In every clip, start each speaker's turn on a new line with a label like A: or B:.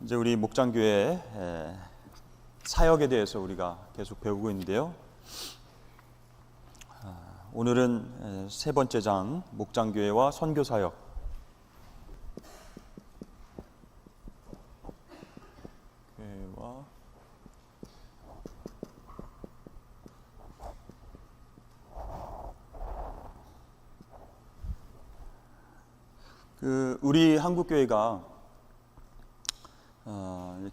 A: 이제 우리 목장교회 사역에 대해서 우리가 계속 배우고 있는데요. 오늘은 세 번째 장 목장교회와 선교사역. 교회와 우리 한국 교회가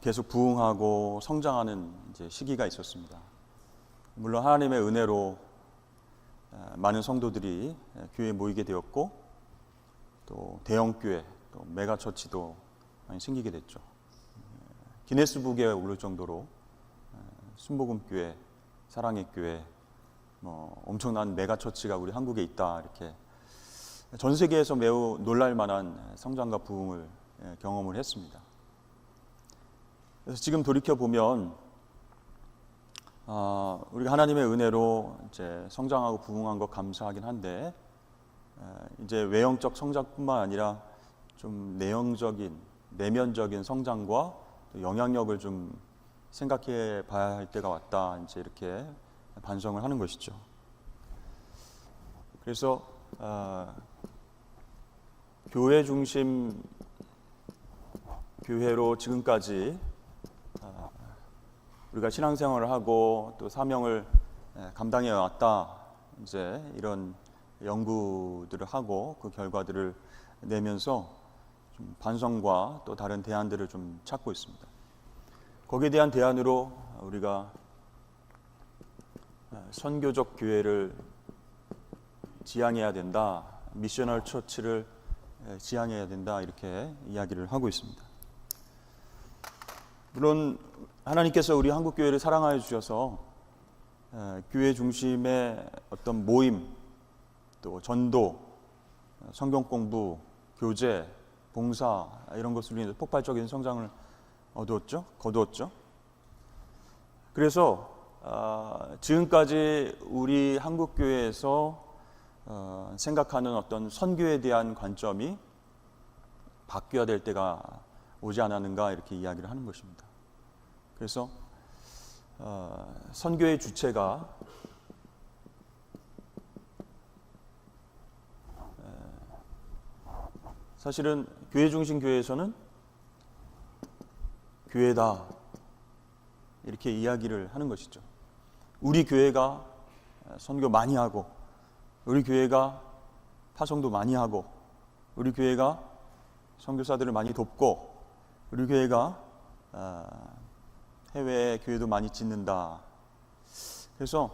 A: 계속 부흥하고 성장하는 이제 시기가 있었습니다. 물론 하나님의 은혜로 많은 성도들이 교회에 모이게 되었고, 또 대형 교회, 또 메가처치도 많이 생기게 됐죠. 기네스북에 오를 정도로 순복음 교회, 사랑의 교회, 엄청난 메가처치가 우리 한국에 있다, 이렇게 전 세계에서 매우 놀랄 만한 성장과 부흥을 경험을 했습니다. 그래서 지금 돌이켜 보면 우리가 하나님의 은혜로 이제 성장하고 부흥한 것 감사하긴 한데, 이제 외형적 성장뿐만 아니라 좀 내면적인 성장과 또 영향력을 좀 생각해 봐야 할 때가 왔다, 이제 이렇게 반성을 하는 것이죠. 그래서 교회 중심 교회로 지금까지 우리가 신앙생활을 하고 또 사명을 감당해 왔다, 이제 이런 연구들을 하고 그 결과들을 내면서 좀 반성과 또 다른 대안들을 좀 찾고 있습니다. 거기에 대한 대안으로 우리가 선교적 교회를 지향해야 된다, 미셔널 처치를 지향해야 된다, 이렇게 이야기를 하고 있습니다. 물론 하나님께서 우리 한국 교회를 사랑하여 주셔서 교회 중심의 어떤 모임, 또 전도, 성경 공부, 교제, 봉사, 이런 것으로 인해서 폭발적인 성장을 거두었죠. 그래서 지금까지 우리 한국 교회에서 생각하는 어떤 선교에 대한 관점이 바뀌어야 될 때가 오지 않았는가, 이렇게 이야기를 하는 것입니다. 그래서 선교의 주체가 사실은 교회 중심 교회에서는 교회다, 이렇게 이야기를 하는 것이죠. 우리 교회가 선교 많이 하고, 우리 교회가 파송도 많이 하고, 우리 교회가 선교사들을 많이 돕고, 우리 교회가 해외 교회도 많이 짓는다. 그래서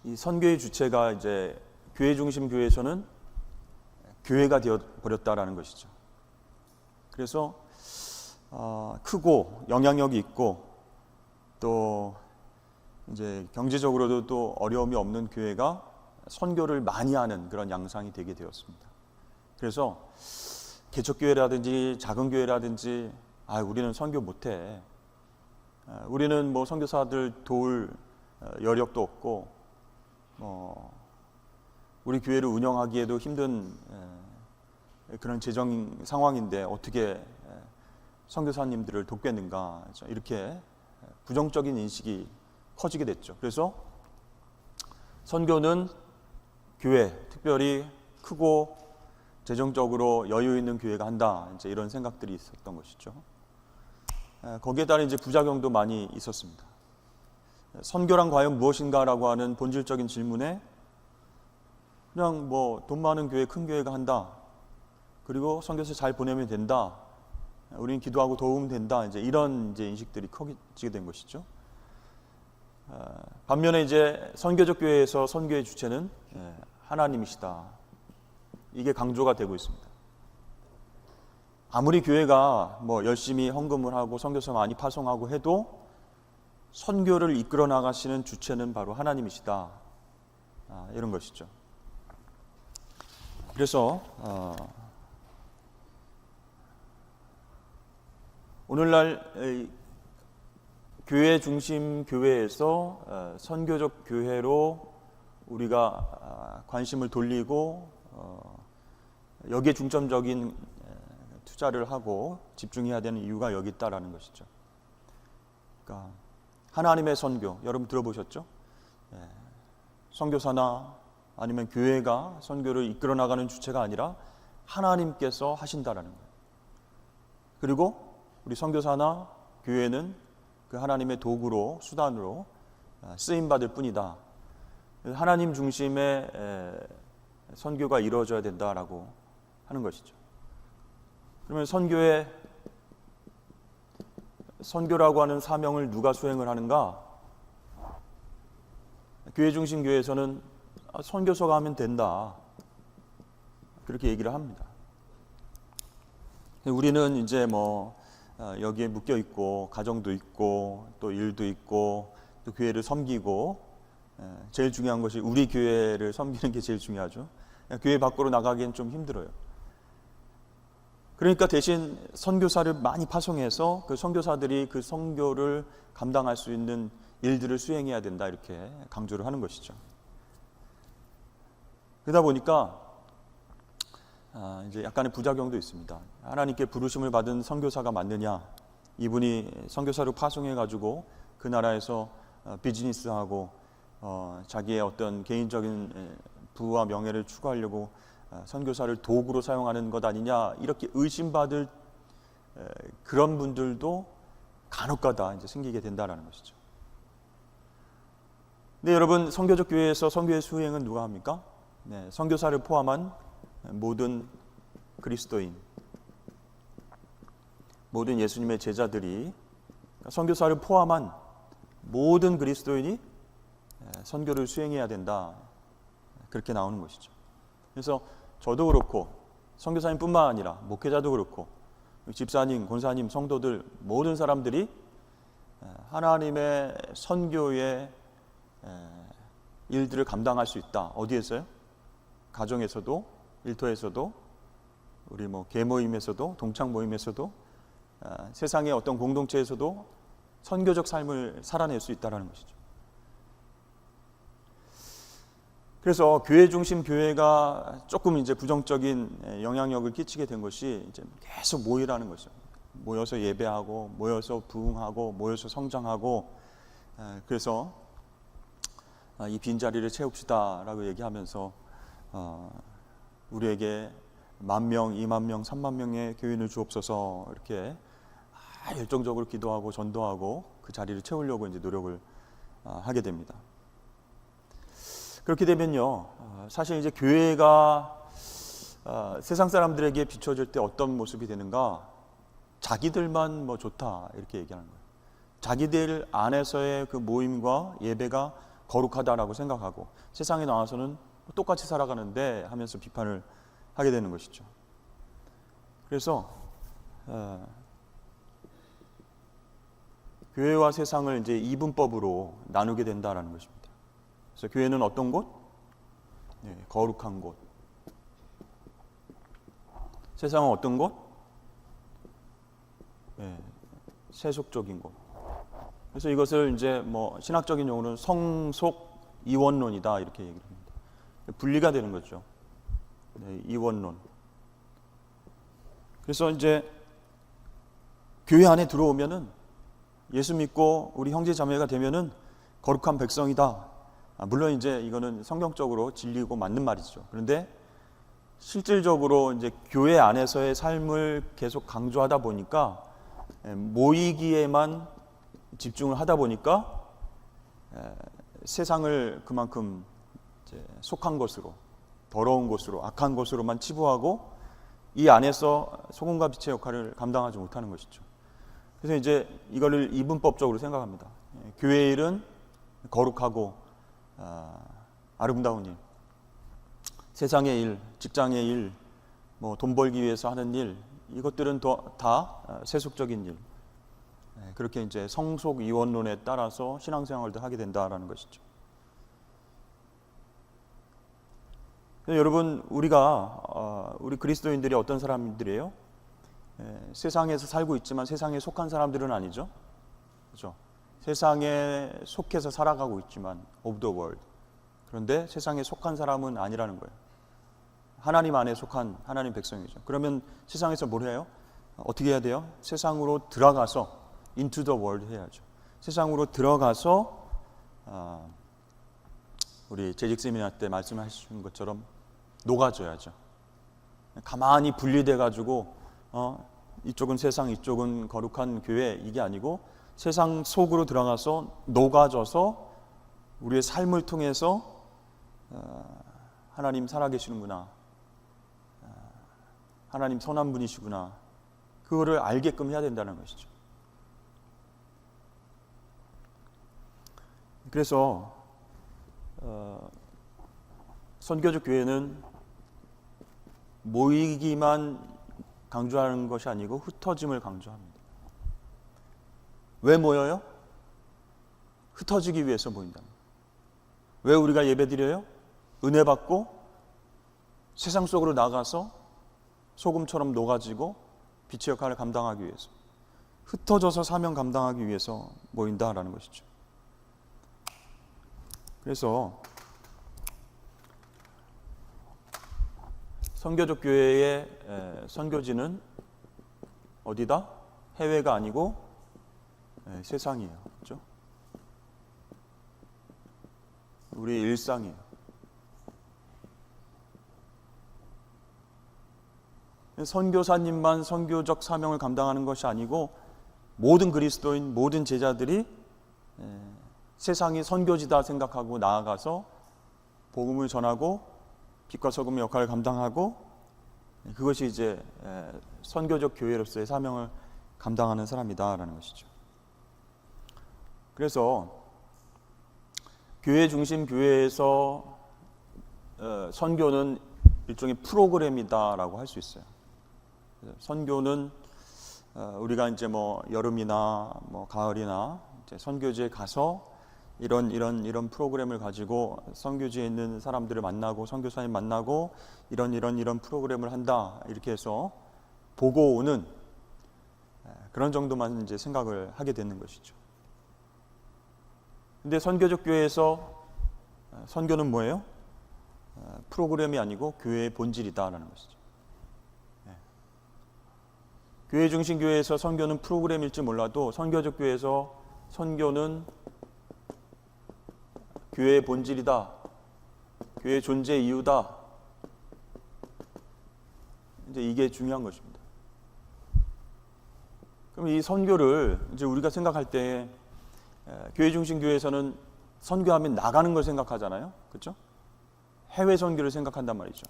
A: 이 선교의 주체가 이제 교회 중심 교회에서는 교회가 되어 버렸다라는 것이죠. 그래서 크고 영향력이 있고, 또 이제 경제적으로도 또 어려움이 없는 교회가 선교를 많이 하는 그런 양상이 되게 되었습니다. 그래서 개척교회라든지 작은 교회라든지 우리는 선교 못해, 우리는 뭐 선교사들 도울 여력도 없고, 우리 교회를 운영하기에도 힘든 그런 재정 상황인데 어떻게 선교사님들을 돕겠는가, 이렇게 부정적인 인식이 커지게 됐죠. 그래서 선교는 교회, 특별히 크고 재정적으로 여유 있는 교회가 한다, 이제 이런 생각들이 있었던 것이죠. 거기에 따른 이제 부작용도 많이 있었습니다. 선교란 과연 무엇인가라고 하는 본질적인 질문에 그냥 돈 많은 교회, 큰 교회가 한다, 그리고 선교사 잘 보내면 된다, 우리는 기도하고 도우면 된다, 이제 이런 이제 인식들이 커지게 된 것이죠. 반면에 이제 선교적 교회에서 선교의 주체는 하나님이시다, 이게 강조가 되고 있습니다. 아무리 교회가 열심히 헌금을 하고 선교사 많이 파송하고 해도 선교를 이끌어 나가시는 주체는 바로 하나님이시다, 이런 것이죠. 그래서 오늘날 교회 중심 교회에서 선교적 교회로 우리가 관심을 돌리고 여기에 중점적인 투자를 하고 집중해야 되는 이유가 여기 있다라는 것이죠. 그러니까 하나님의 선교, 여러분 들어보셨죠? 선교사나 아니면 교회가 선교를 이끌어 나가는 주체가 아니라 하나님께서 하신다라는 거예요. 그리고 우리 선교사나 교회는 그 하나님의 도구로, 수단으로 쓰임 받을 뿐이다. 하나님 중심의 선교가 이루어져야 된다라고 하는 것이죠. 그러면 선교라고 하는 사명을 누가 수행을 하는가? 교회 중심 교회에서는 선교사가 하면 된다, 그렇게 얘기를 합니다. 우리는 이제 여기에 묶여 있고 가정도 있고 또 일도 있고 또 교회를 섬기고, 제일 중요한 것이 우리 교회를 섬기는 게 제일 중요하죠. 교회 밖으로 나가기엔 좀 힘들어요. 그러니까 대신 선교사를 많이 파송해서 그 선교사들이 그 선교를 감당할 수 있는 일들을 수행해야 된다, 이렇게 강조를 하는 것이죠. 그러다 보니까 이제 약간의 부작용도 있습니다. 하나님께 부르심을 받은 선교사가 맞느냐? 이분이 선교사로 파송해가지고 그 나라에서 비즈니스하고 자기의 어떤 개인적인 부와 명예를 추구하려고 선교사를 도구로 사용하는 것 아니냐, 이렇게 의심받을 그런 분들도 간혹가다 이제 생기게 된다라는 것이죠. 근데 여러분, 선교적 교회에서 선교의 수행은 누가 합니까? 선교사를 포함한 모든 그리스도인, 모든 예수님의 제자들이, 선교사를 포함한 모든 그리스도인이 선교를 수행해야 된다, 그렇게 나오는 것이죠. 그래서 저도 그렇고 선교사님뿐만 아니라 목회자도 그렇고 집사님, 권사님, 성도들 모든 사람들이 하나님의 선교의 일들을 감당할 수 있다. 어디에서요? 가정에서도, 일터에서도, 우리 계모임에서도, 동창 모임에서도, 세상의 어떤 공동체에서도 선교적 삶을 살아낼 수 있다는 것이죠. 그래서 교회 중심 교회가 조금 이제 부정적인 영향력을 끼치게 된 것이 이제 계속 모이라는 것이죠. 모여서 예배하고, 모여서 부흥하고, 모여서 성장하고, 그래서 이 빈자리를 채웁시다라고 얘기하면서 우리에게 10,000명, 20,000명, 30,000명의 교인을 주옵소서, 이렇게 열정적으로 기도하고 전도하고 그 자리를 채우려고 이제 노력을 하게 됩니다. 그렇게 되면요, 사실 이제 교회가 세상 사람들에게 비춰질 때 어떤 모습이 되는가? 자기들만 좋다, 이렇게 얘기하는 거예요. 자기들 안에서의 그 모임과 예배가 거룩하다라고 생각하고 세상에 나와서는 똑같이 살아가는데 하면서 비판을 하게 되는 것이죠. 그래서 교회와 세상을 이제 이분법으로 나누게 된다라는 것입니다. 그래서 교회는 어떤 곳? 거룩한 곳. 세상은 어떤 곳? 세속적인 곳. 그래서 이것을 이제 신학적인 용어로는 성속 이원론이다, 이렇게 얘기를 합니다. 분리가 되는 거죠. 이원론. 그래서 이제 교회 안에 들어오면은, 예수 믿고 우리 형제 자매가 되면은 거룩한 백성이다. 물론 이제 이거는 성경적으로 진리고 맞는 말이죠. 그런데 실질적으로 이제 교회 안에서의 삶을 계속 강조하다 보니까, 모이기에만 집중을 하다 보니까 세상을 그만큼 이제 속한 것으로, 더러운 것으로, 악한 것으로만 치부하고 이 안에서 소금과 빛의 역할을 감당하지 못하는 것이죠. 그래서 이제 이거를 이분법적으로 생각합니다. 교회의 일은 거룩하고 아름다운 일, 세상의 일, 직장의 일, 돈 벌기 위해서 하는 일, 이것들은 다 세속적인 일. 그렇게 이제 성속 이원론에 따라서 신앙생활도 하게 된다라는 것이죠. 여러분, 우리 그리스도인들이 어떤 사람들이에요? 세상에서 살고 있지만 세상에 속한 사람들은 아니죠. 그렇죠? 세상에 속해서 살아가고 있지만 of the world. 그런데 세상에 속한 사람은 아니라는 거예요. 하나님 안에 속한 하나님 백성이죠. 그러면 세상에서 뭘 해요? 어떻게 해야 돼요? 세상으로 들어가서 into the world 해야죠. 세상으로 들어가서 우리 재직 세미나 때 말씀하신 것처럼 녹아줘야죠. 가만히 분리돼 가지고 이쪽은 세상, 이쪽은 거룩한 교회, 이게 아니고 세상 속으로 들어가서 녹아져서 우리의 삶을 통해서 하나님 살아계시는구나, 하나님 선한 분이시구나, 그거를 알게끔 해야 된다는 것이죠. 그래서 선교적 교회는 모이기만 강조하는 것이 아니고 흩어짐을 강조합니다. 왜 모여요? 흩어지기 위해서 모인답니다. 왜 우리가 예배드려요? 은혜 받고 세상 속으로 나가서 소금처럼 녹아지고 빛의 역할을 감당하기 위해서, 흩어져서 사명 감당하기 위해서 모인다라는 것이죠. 그래서 선교적 교회의 선교지는 어디다? 해외가 아니고 세상이에요. 그렇죠? 우리 일상이에요. 선교사님만 선교적 사명을 감당하는 것이 아니고 모든 그리스도인, 모든 제자들이 세상이 선교지다 생각하고 나아가서 복음을 전하고 빛과 소금의 역할을 감당하고, 그것이 이제 선교적 교회로서의 사명을 감당하는 사람이다라는 것이죠. 그래서 교회 중심 교회에서 선교는 일종의 프로그램이다라고 할 수 있어요. 선교는 우리가 이제 뭐 여름이나 뭐 가을이나 이제 선교지에 가서 이런 프로그램을 가지고 선교지에 있는 사람들을 만나고 선교사님 만나고 이런 프로그램을 한다, 이렇게 해서 보고 오는 그런 정도만 이제 생각을 하게 되는 것이죠. 근데 선교적 교회에서 선교는 뭐예요? 프로그램이 아니고 교회의 본질이다라는 것이죠. 교회 중심 교회에서 선교는 프로그램일지 몰라도 선교적 교회에서 선교는 교회의 본질이다, 교회의 존재 이유다, 이제 이게 중요한 것입니다. 그럼 이 선교를 이제 우리가 생각할 때 교회 중심 교회에서는 선교하면 나가는 걸 생각하잖아요, 그렇죠? 해외 선교를 생각한단 말이죠.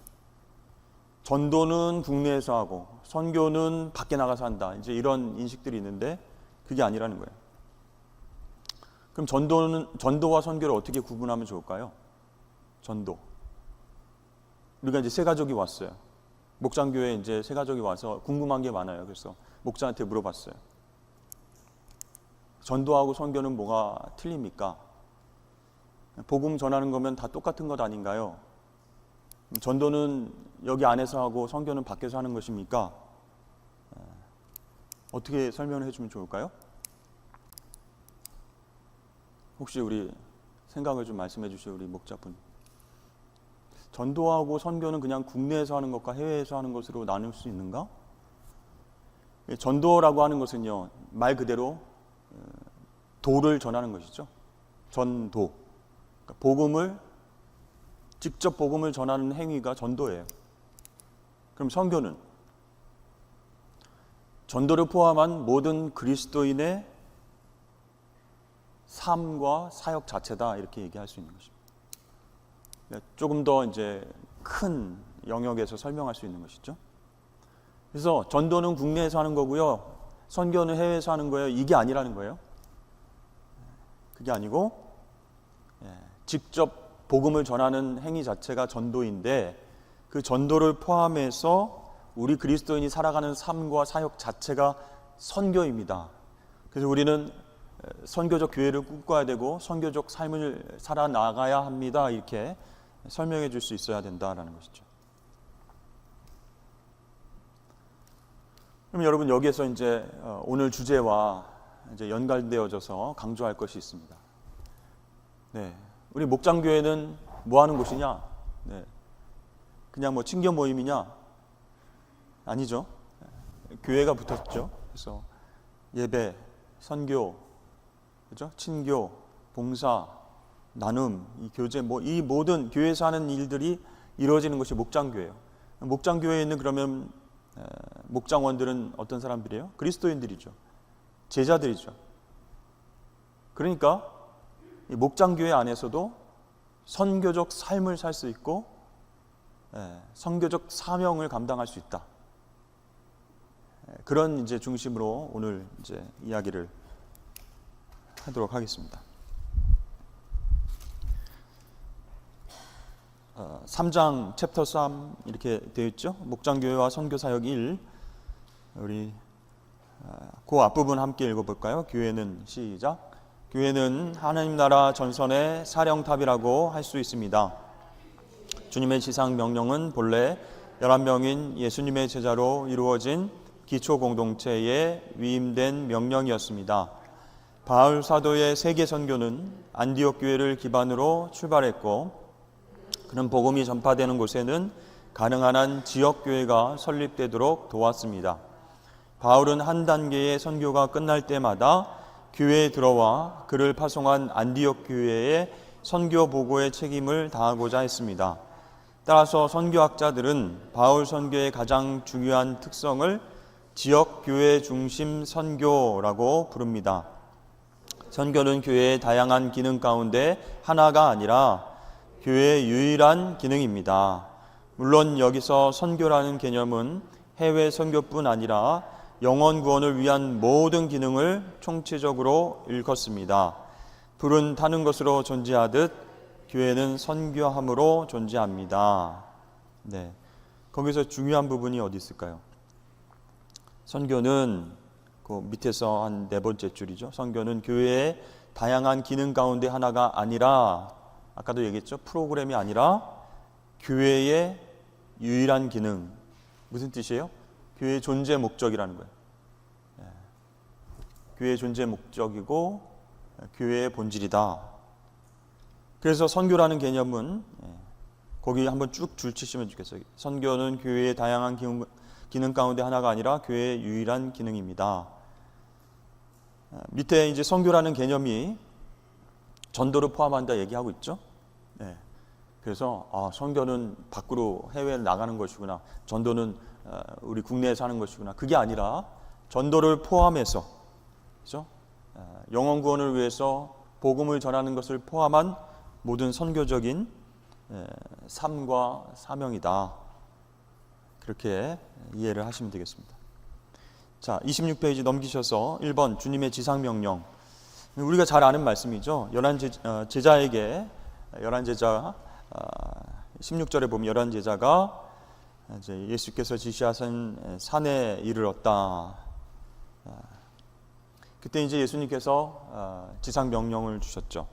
A: 전도는 국내에서 하고 선교는 밖에 나가서 한다, 이제 이런 인식들이 있는데 그게 아니라는 거예요. 그럼 전도와 선교를 어떻게 구분하면 좋을까요? 전도. 우리가 이제 새 가족이 왔어요. 목장교회에 이제 새 가족이 와서 궁금한 게 많아요. 그래서 목장한테 물어봤어요. 전도하고 선교는 뭐가 틀립니까? 복음 전하는 거면 다 똑같은 것 아닌가요? 전도는 여기 안에서 하고 선교는 밖에서 하는 것입니까? 어떻게 설명을 해주면 좋을까요? 혹시 우리 생각을 좀 말씀해 주시죠, 우리 목자분. 전도하고 선교는 그냥 국내에서 하는 것과 해외에서 하는 것으로 나눌 수 있는가? 전도라고 하는 것은요, 말 그대로 도를 전하는 것이죠. 전도. 그러니까 직접 복음을 전하는 행위가 전도예요. 그럼 선교는 전도를 포함한 모든 그리스도인의 삶과 사역 자체다, 이렇게 얘기할 수 있는 것입니다. 조금 더 이제 큰 영역에서 설명할 수 있는 것이죠. 그래서 전도는 국내에서 하는 거고요, 선교는 해외에서 하는 거예요, 이게 아니라는 거예요. 그게 아니고 직접 복음을 전하는 행위 자체가 전도인데, 그 전도를 포함해서 우리 그리스도인이 살아가는 삶과 사역 자체가 선교입니다. 그래서 우리는 선교적 교회를 꿈꿔야 되고 선교적 삶을 살아나가야 합니다, 이렇게 설명해 줄 수 있어야 된다라는 것이죠. 그럼 여러분, 여기에서 이제 오늘 주제와 이제 연관되어져서 강조할 것이 있습니다. 네, 우리 목장교회는 뭐 하는 곳이냐? 네, 그냥 뭐 친교 모임이냐? 아니죠. 교회가 붙었죠. 그래서 예배, 선교, 그죠? 친교, 봉사, 나눔, 이 교제, 이 모든 교회에서 하는 일들이 이루어지는 것이 목장교회예요. 목장교회에 있는 그러면 목장원들은 어떤 사람들이에요? 그리스도인들이죠. 제자들이죠. 그러니까 이 목장교회 안에서도 선교적 삶을 살 수 있고 선교적 사명을 감당할 수 있다. 그런 이제 중심으로 오늘 이제 이야기를 하도록 하겠습니다. 3장 챕터 3 이렇게 되어 있죠. 목장교회와 선교사역 1. 우리 그 앞부분 함께 읽어볼까요? 교회는 시작. 교회는 하나님 나라 전선의 사령탑이라고 할 수 있습니다. 주님의 지상 명령은 본래 11명인 예수님의 제자로 이루어진 기초 공동체에 위임된 명령이었습니다. 바울 사도의 세계 선교는 안디옥 교회를 기반으로 출발했고, 그는 복음이 전파되는 곳에는 가능한 한 지역 교회가 설립되도록 도왔습니다. 바울은 한 단계의 선교가 끝날 때마다 교회에 들어와 그를 파송한 안디옥 교회의 선교 보고의 책임을 다하고자 했습니다. 따라서 선교학자들은 바울 선교의 가장 중요한 특성을 지역 교회 중심 선교라고 부릅니다. 선교는 교회의 다양한 기능 가운데 하나가 아니라 교회의 유일한 기능입니다. 물론 여기서 선교라는 개념은 해외 선교뿐 아니라 영혼 구원을 위한 모든 기능을 총체적으로 일컫습니다. 불은 타는 것으로 존재하듯 교회는 선교함으로 존재합니다. 네, 거기서 중요한 부분이 어디 있을까요? 선교는 그 밑에서 한 네 번째 줄이죠. 선교는 교회의 다양한 기능 가운데 하나가 아니라, 아까도 얘기했죠. 프로그램이 아니라 교회의 유일한 기능. 무슨 뜻이에요? 교회의 존재 목적이라는 거예요. 교회의 존재 목적이고 교회의 본질이다. 그래서 선교라는 개념은 거기 한번 쭉 줄치시면 좋겠어요. 선교는 교회의 다양한 기능 가운데 하나가 아니라 교회의 유일한 기능입니다. 밑에 이제 선교라는 개념이 전도를 포함한다 얘기하고 있죠. 그래서 선교는 밖으로 해외를 나가는 것이구나, 전도는 우리 국내에서 하는 것이구나, 그게 아니라 전도를 포함해서, 그렇죠? 영혼 구원을 위해서 복음을 전하는 것을 포함한 모든 선교적인 삶과 사명이다. 그렇게 이해를 하시면 되겠습니다. 자, 26페이지 넘기셔서 1번 주님의 지상명령. 우리가 잘 아는 말씀이죠. 11제자에게 11제자 16절에 보면 11제자가 이제 예수께서 지시하신 산에 이르렀다. 그때 이제 예수님께서 지상 명령을 주셨죠.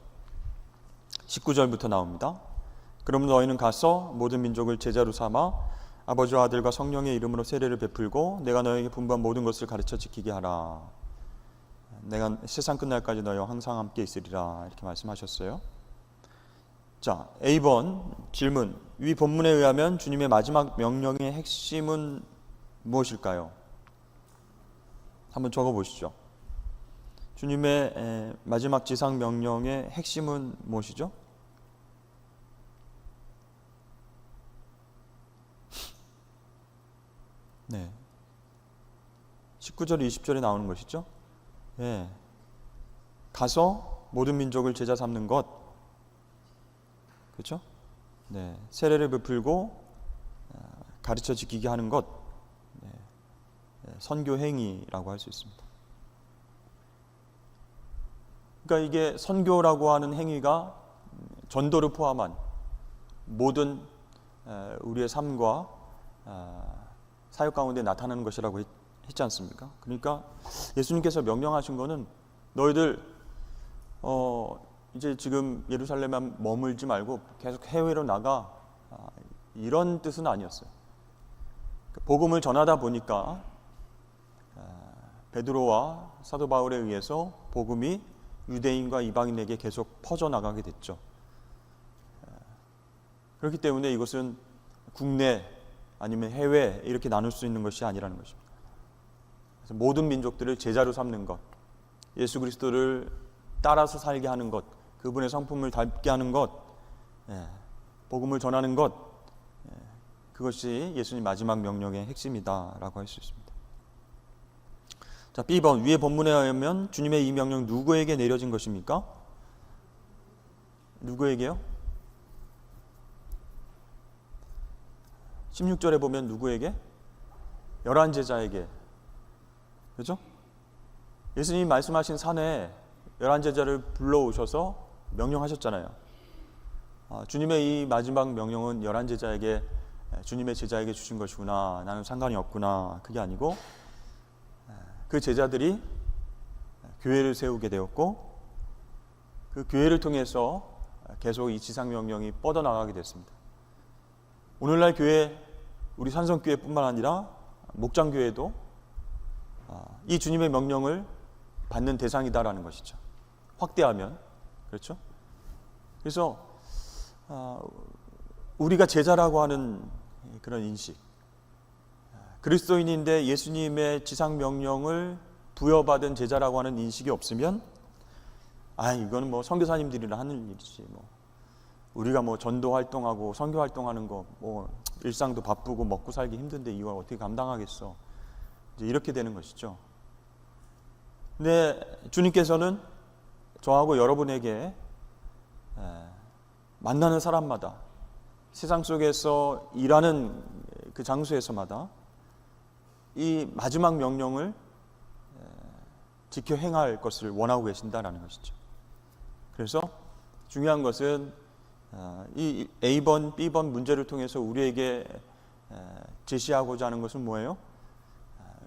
A: 19절부터 나옵니다. 그럼 너희는 가서 모든 민족을 제자로 삼아 아버지와 아들과 성령의 이름으로 세례를 베풀고 내가 너에게 분부한 모든 것을 가르쳐 지키게 하라. 내가 세상 끝날까지 너희와 항상 함께 있으리라. 이렇게 말씀하셨어요. 자, A번 질문. 위 본문에 의하면 주님의 마지막 명령의 핵심은 무엇일까요? 한번 적어보시죠. 주님의 마지막 지상 명령의 핵심은 무엇이죠? 네, 19절, 20절에 나오는 것이죠. 가서 모든 민족을 제자 삼는 것, 그렇죠? 네, 세례를 베풀고 가르쳐 지키게 하는 것, 선교 행위라고 할 수 있습니다. 그러니까 이게 선교라고 하는 행위가 전도를 포함한 모든 우리의 삶과 사역 가운데 나타나는 것이라고 했지 않습니까? 그러니까 예수님께서 명령하신 거는 너희들 이제 지금 예루살렘에 머물지 말고 계속 해외로 나가, 이런 뜻은 아니었어요. 복음을 전하다 보니까 베드로와 사도 바울에 의해서 복음이 유대인과 이방인에게 계속 퍼져나가게 됐죠. 그렇기 때문에 이것은 국내 아니면 해외 이렇게 나눌 수 있는 것이 아니라는 것입니다. 그래서 모든 민족들을 제자로 삼는 것, 예수 그리스도를 따라서 살게 하는 것, 그분의 성품을 닮게 하는 것, 복음을 전하는 것, 그것이 예수님 마지막 명령의 핵심이다라고 할 수 있습니다. 자, B번, 위의 본문에 의하면 주님의 이 명령 누구에게 내려진 것입니까? 누구에게요? 16절에 보면 누구에게? 11제자에게. 그렇죠? 예수님이 말씀하신 산에 11제자를 불러오셔서 명령하셨잖아요. 주님의 이 마지막 명령은 11제자에게, 주님의 제자에게 주신 것이구나, 나는 상관이 없구나, 그게 아니고 그 제자들이 교회를 세우게 되었고 그 교회를 통해서 계속 이 지상명령이 뻗어나가게 됐습니다. 오늘날 교회, 우리 산성교회뿐만 아니라 목장교회도 이 주님의 명령을 받는 대상이다라는 것이죠. 확대하면. 그렇죠? 그래서 우리가 제자라고 하는 그런 인식, 그리스도인인데 예수님의 지상명령을 부여받은 제자라고 하는 인식이 없으면 이거는 뭐 선교사님들이나 하는 일이지, 뭐 우리가 뭐 전도 활동하고 선교 활동하는 거 뭐 일상도 바쁘고 먹고 살기 힘든데 이걸 어떻게 감당하겠어, 이제 이렇게 되는 것이죠. 근데 주님께서는 저하고 여러분에게 만나는 사람마다, 세상 속에서 일하는 그 장소에서마다 이 마지막 명령을 지켜 행할 것을 원하고 계신다라는 것이죠. 그래서 중요한 것은 이 A번, B번 문제를 통해서 우리에게 제시하고자 하는 것은 뭐예요?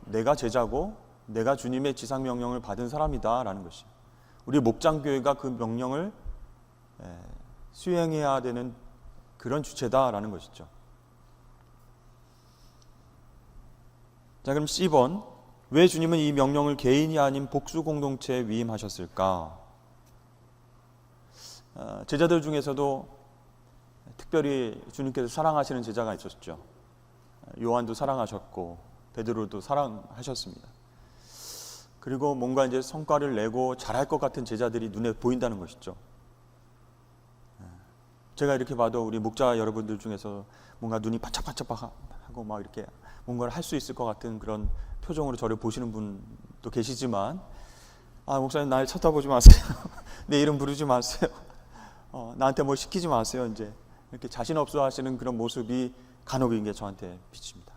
A: 내가 제자고 내가 주님의 지상명령을 받은 사람이다라는 것이에요. 우리 목장교회가 그 명령을 수행해야 되는 그런 주체다라는 것이죠. 자, 그럼 C번, 왜 주님은 이 명령을 개인이 아닌 복수 공동체에 위임하셨을까? 제자들 중에서도 특별히 주님께서 사랑하시는 제자가 있었죠. 요한도 사랑하셨고 베드로도 사랑하셨습니다. 그리고 뭔가 이제 성과를 내고 잘할 것 같은 제자들이 눈에 보인다는 것이죠. 제가 이렇게 봐도 우리 목자 여러분들 중에서 뭔가 눈이 반짝반짝하고 막 이렇게 뭔가를 할 수 있을 것 같은 그런 표정으로 저를 보시는 분도 계시지만, 목사님 날 쳐다보지 마세요. 내 이름 부르지 마세요. 나한테 뭘 시키지 마세요. 이제 이렇게 자신 없어 하시는 그런 모습이 간혹 이게 저한테 비칩니다.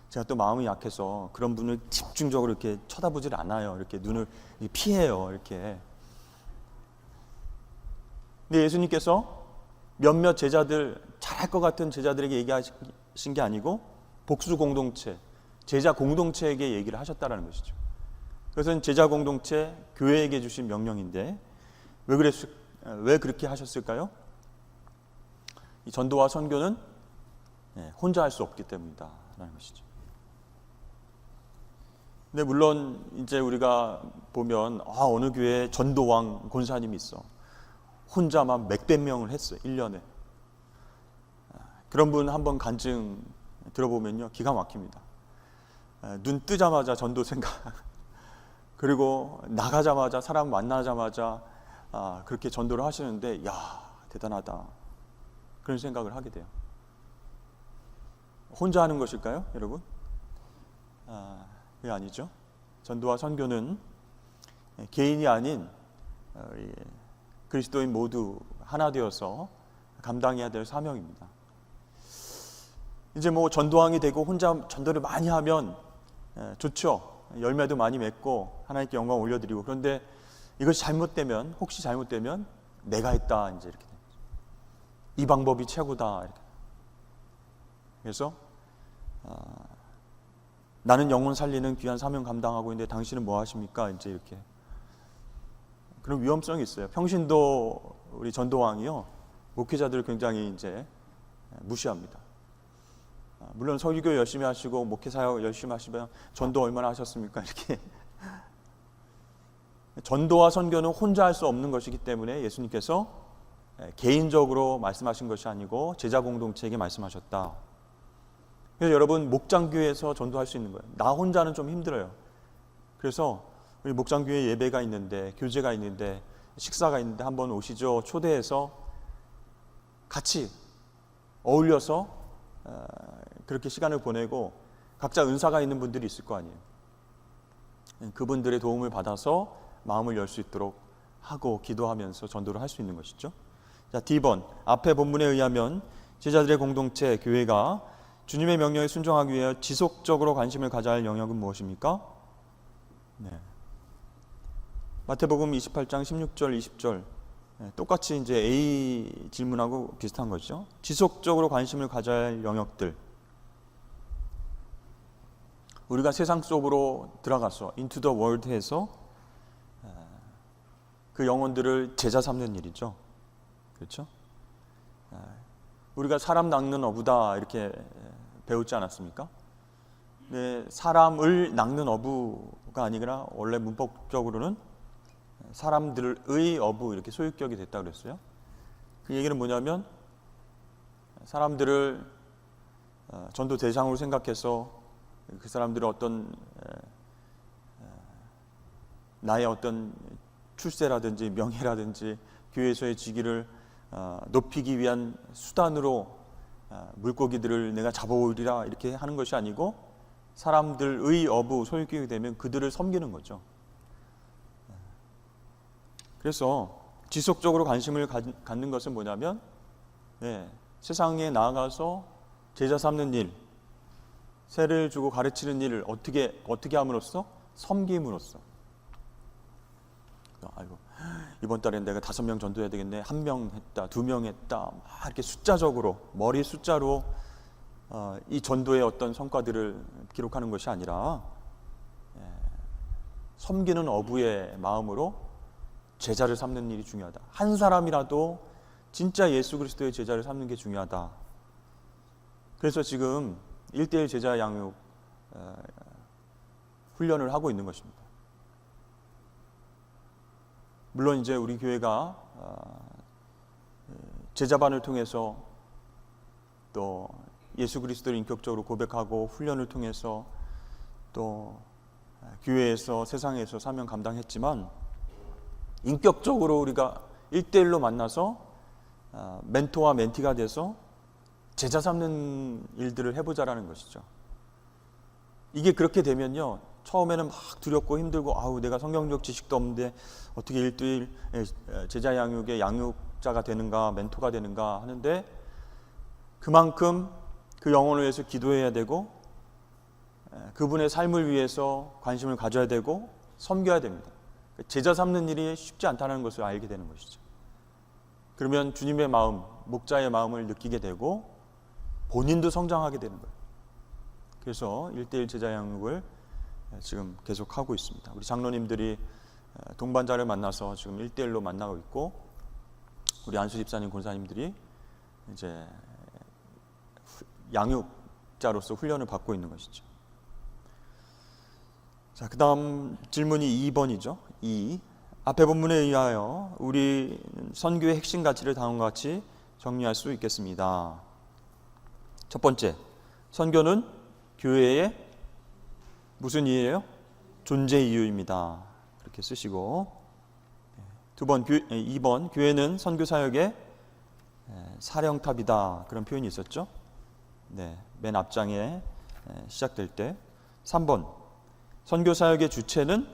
A: 제가 또 마음이 약해서 그런 분을 집중적으로 이렇게 쳐다보질 않아요. 이렇게 눈을 피해요. 이렇게. 근데 예수님께서 몇몇 제자들, 잘할 것 같은 제자들에게 얘기하신 게 아니고 복수 공동체, 제자 공동체에게 얘기를 하셨다는 것이죠. 그것은 제자 공동체, 교회에게 주신 명령인데 왜 그렇게 하셨을까요? 이 전도와 선교는 혼자 할 수 없기 때문이다라는 것이죠. 근데 물론 이제 우리가 보면 어느 교회에 전도왕 권사님이 있어. 혼자만 몇백 명을 했어요. 1년에. 그런 분 한번 간증 들어보면요, 기가 막힙니다. 눈 뜨자마자 전도 생각, 그리고 나가자마자 사람 만나자마자 그렇게 전도를 하시는데, 야, 대단하다, 그런 생각을 하게 돼요. 혼자 하는 것일까요, 여러분? 그게 아니죠. 전도와 선교는 개인이 아닌 그리스도인 모두 하나 되어서 감당해야 될 사명입니다. 이제 뭐 전도왕이 되고 혼자 전도를 많이 하면 좋죠. 열매도 많이 맺고 하나님께 영광 올려드리고, 그런데 이것이 잘못되면, 혹시 잘못되면 내가 했다, 이제 이렇게 됩니다. 이 방법이 최고다, 이렇게. 그래서 나는 영혼 살리는 귀한 사명 감당하고 있는데 당신은 뭐 하십니까? 이제 이렇게. 그런 위험성이 있어요. 평신도 우리 전도왕이요, 목회자들을 굉장히 이제 무시합니다. 물론 설교 열심히 하시고 목회 사역 열심히 하시면 전도 얼마나 하셨습니까? 이렇게. 전도와 선교는 혼자 할 수 없는 것이기 때문에 예수님께서 개인적으로 말씀하신 것이 아니고 제자 공동체에게 말씀하셨다. 그래서 여러분, 목장교회에서 전도할 수 있는 거예요. 나 혼자는 좀 힘들어요. 그래서 우리 목장교회 예배가 있는데, 교제가 있는데, 식사가 있는데 한번 오시죠. 초대해서 같이 어울려서 그렇게 시간을 보내고, 각자 은사가 있는 분들이 있을 거 아니에요. 그분들의 도움을 받아서 마음을 열 수 있도록 하고 기도하면서 전도를 할 수 있는 것이죠. 자, D번, 앞의 본문에 의하면 제자들의 공동체, 교회가 주님의 명령에 순종하기 위해 지속적으로 관심을 가져야 할 영역은 무엇입니까? 네. 마태복음 28장 16절, 20절 똑같이 이제 A 질문하고 비슷한 거죠. 지속적으로 관심을 가져야 할 영역들. 우리가 세상 속으로 들어가서 into the world에서 그 영혼들을 제자 삼는 일이죠. 그렇죠? 우리가 사람 낚는 어부다 이렇게 배우지 않았습니까? 네, 사람을 낚는 어부가 아니라 원래 문법적으로는 사람들의 어부 이렇게 소유격이 됐다 그랬어요. 그 얘기는 뭐냐면 사람들을 전도 대상으로 생각해서 그 사람들의 어떤 나의 어떤 출세라든지 명예라든지 교회에서의 직위를 높이기 위한 수단으로 물고기들을 내가 잡아오리라 이렇게 하는 것이 아니고 사람들의 어부 소유격이 되면 그들을 섬기는 거죠. 그래서 지속적으로 관심을 갖는 것은 뭐냐면 세상에 나아가서 제자 삼는 일, 세를 주고 가르치는 일을 어떻게 함으로써? 섬김으로써. 아이고, 이번 달엔 내가 5명 전도해야 되겠네. 1명 했다, 2명 했다. 막 이렇게 숫자적으로 머리 숫자로 이 전도의 어떤 성과들을 기록하는 것이 아니라 섬기는 어부의 마음으로 제자를 삼는 일이 중요하다. 한 사람이라도 진짜 예수 그리스도의 제자를 삼는 게 중요하다. 그래서 지금 1:1 제자 양육 훈련을 하고 있는 것입니다. 물론 이제 우리 교회가 제자반을 통해서 또 예수 그리스도를 인격적으로 고백하고 훈련을 통해서 또 교회에서 세상에서 사명 감당했지만 인격적으로 우리가 1:1로 만나서 멘토와 멘티가 돼서 제자 삼는 일들을 해보자라는 것이죠. 이게 그렇게 되면요, 처음에는 막 두렵고 힘들고 아우 내가 성경적 지식도 없는데 어떻게 1:1 제자 양육의 양육자가 되는가 멘토가 되는가 하는데 그만큼 그 영혼을 위해서 기도해야 되고 그분의 삶을 위해서 관심을 가져야 되고 섬겨야 됩니다. 제자 삼는 일이 쉽지 않다는 것을 알게 되는 것이죠. 그러면 주님의 마음, 목자의 마음을 느끼게 되고 본인도 성장하게 되는 거예요. 그래서 1:1 제자 양육을 지금 계속하고 있습니다. 우리 장로님들이 동반자를 만나서 지금 1:1로 만나고 있고 우리 안수 집사님, 권사님들이 이제 양육자로서 훈련을 받고 있는 것이죠. 자, 그 다음 질문이 2번이죠. 2. 앞의 본문에 의하여 우리 선교의 핵심 가치를 다음과 같이 정리할 수 있겠습니다. 첫 번째, 선교는 교회의 무슨 이유예요? 존재 이유입니다. 이렇게 쓰시고 2번, 교회는 선교 사역의 사령탑이다. 그런 표현이 있었죠. 네, 맨 앞장에 시작될 때. 3번, 선교 사역의 주체는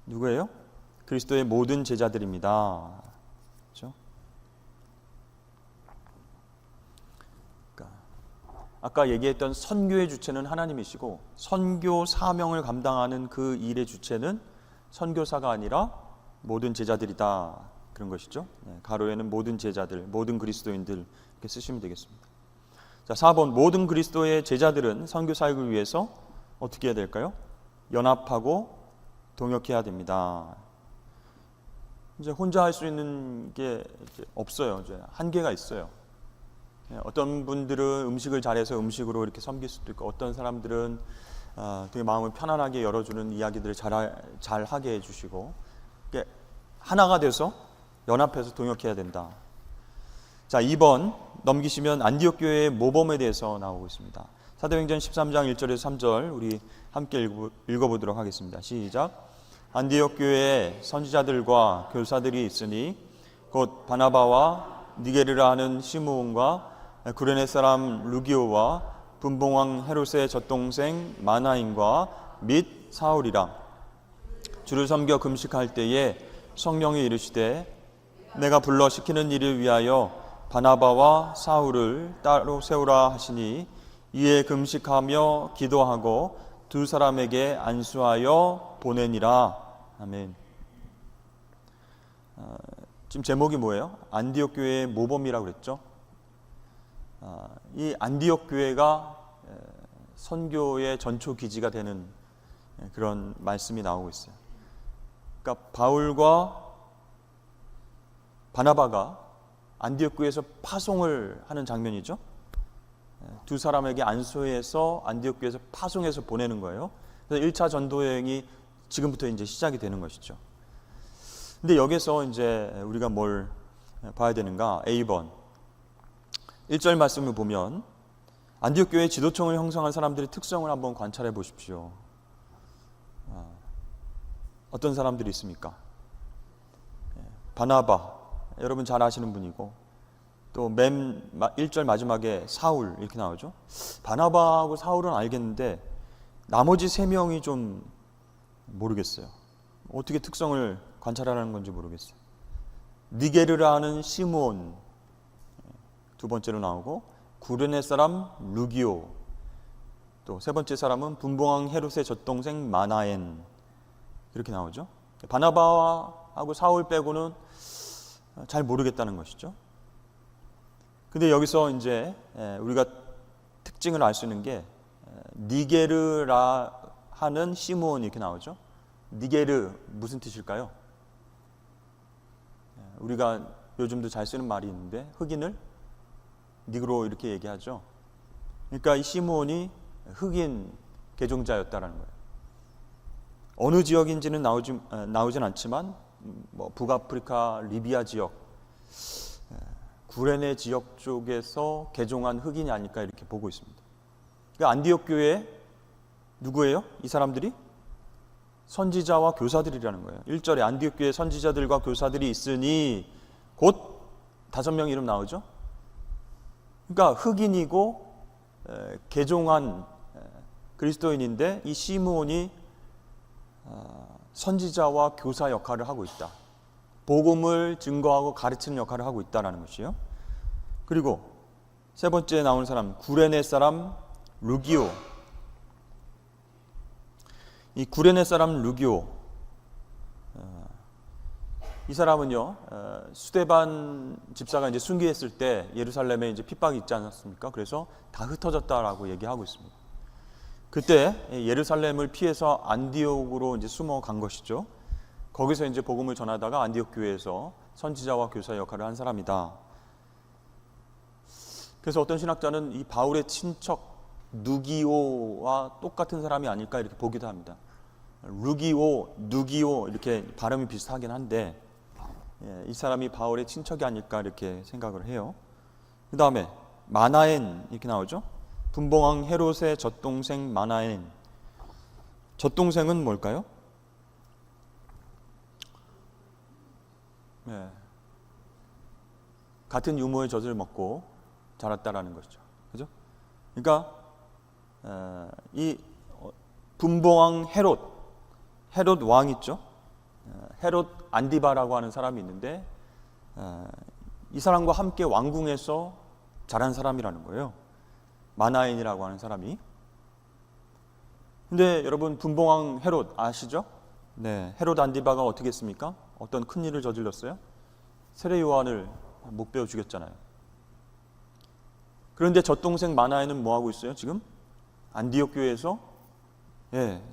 A: 누구예요? 그리스도의 모든 제자들입니다. 그렇죠? 그러니까 아까 얘기했던 선교의 주체는 하나님이시고 선교 사명을 감당하는 그 일의 주체는 선교사가 아니라 모든 제자들이다. 그런 것이죠. 네, 가로에는 모든 제자들, 모든 그리스도인들 이렇게 쓰시면 되겠습니다. 자, 4번, 모든 그리스도의 제자들은 선교 사역을 위해서 어떻게 해야 될까요? 연합하고 동역해야 됩니다. 이제 혼자 할 수 있는 게 없어요. 이제 한계가 있어요. 어떤 분들은 음식을 잘해서 음식으로 이렇게 섬길 수도 있고, 어떤 사람들은 되게 마음을 편안하게 열어주는 이야기들을 잘 하게 해주시고, 하나가 돼서 연합해서 동역해야 된다. 자, 2번 넘기시면 안디옥 교회의 모범에 대해서 나오고 있습니다. 사도행전 13장 1절에서 3절 우리 함께 읽어보도록 하겠습니다. 시작. 안디옥 교회에 선지자들과 교사들이 있으니 곧 바나바와 니게르라 하는 시므온과 구레네 사람 루기오와 분봉왕 헤롯의 젖동생 마나인과 및 사울이라. 주를 섬겨 금식할 때에 성령이 이르시되 내가 불러 시키는 일을 위하여 바나바와 사울을 따로 세우라 하시니 이에 금식하며 기도하고 두 사람에게 안수하여 보내니라. 아멘. 지금 제목이 뭐예요? 안디옥 교회의 모범이라고 그랬죠. 이 안디옥 교회가 선교의 전초 기지가 되는 그런 말씀이 나오고 있어요. 그러니까 바울과 바나바가 안디옥 교회에서 파송을 하는 장면이죠. 두 사람에게 안수해서 안디옥 교회에서 파송해서 보내는 거예요. 그래서 1차 전도 여행이 지금부터 이제 시작이 되는 것이죠. 근데 여기서 이제 우리가 뭘 봐야 되는가? A번 1절 말씀을 보면 안디옥 교회 지도층을 형성한 사람들의 특성을 한번 관찰해 보십시오. 어떤 사람들이 있습니까? 바나바, 여러분 잘 아시는 분이고, 또 맨 1절 마지막에 사울 이렇게 나오죠. 바나바하고 사울은 알겠는데 나머지 3명이 좀 모르겠어요. 어떻게 특성을 관찰하라는 건지 모르겠어요. 니게르라 하는 시므온 두 번째로 나오고, 구레네 사람 루기오, 또 세 번째 사람은 분봉왕 헤롯의 젖동생 마나엔 이렇게 나오죠. 바나바하고 사울 빼고는 잘 모르겠다는 것이죠. 근데 여기서 이제 우리가 특징을 알 수 있는 게 니게르라 하는 시므온 이렇게 나오죠. 니게르 무슨 뜻일까요? 우리가 요즘도 잘 쓰는 말이 있는데 흑인을 니그로 이렇게 얘기하죠. 그러니까 이 시므온이 흑인 개종자였다라는 거예요. 어느 지역인지는 나오진 않지만 뭐 북아프리카 리비아 지역, 구레네 지역 쪽에서 개종한 흑인이 아닐까 이렇게 보고 있습니다. 그러니까 안디옥 교회 누구예요? 이 사람들이 선지자와 교사들이라는 거예요. 1절에 안디옥 교회 선지자들과 교사들이 있으니 곧 5명 이름 나오죠. 그러니까 흑인이고 개종한 그리스도인인데 이 시므온이 선지자와 교사 역할을 하고 있다. 복음을 증거하고 가르치는 역할을 하고 있다는 것이에요. 그리고 세 번째 나오는 사람 구레네 사람 루기오. 이 구레네 사람 루기오, 이 사람은요 스데반 집사가 이제 순교했을 때 예루살렘에 이제 핍박이 있지 않았습니까? 그래서 다 흩어졌다라고 얘기하고 있습니다. 그때 예루살렘을 피해서 안디옥으로 이제 숨어간 것이죠. 거기서 이제 복음을 전하다가 안디옥 교회에서 선지자와 교사 역할을 한 사람이다. 그래서 어떤 신학자는 이 바울의 친척 누기오와 똑같은 사람이 아닐까 이렇게 보기도 합니다. 루기오, 누기오 이렇게 발음이 비슷하긴 한데 이 사람이 바울의 친척이 아닐까 이렇게 생각을 해요. 그 다음에 마나엔 이렇게 나오죠. 분봉왕 헤롯의 젖동생 마나엔. 젖동생은 뭘까요? 같은 유모의 젖을 먹고 자랐다라는 것이죠. 그죠? 그러니까 이 분봉왕 헤롯 왕 있죠. 헤롯 안디바라고 하는 사람이 있는데 이 사람과 함께 왕궁에서 자란 사람이라는 거예요. 마나엔이라고 하는 사람이. 근데 여러분 분봉왕 헤롯 아시죠? 네, 헤롯 안디바가 어떻게 했습니까? 어떤 큰 일을 저질렀어요? 세례 요한을 목베어 죽였잖아요. 그런데 젖동생 마나엔은 뭐 하고 있어요? 지금 안디옥 교회에서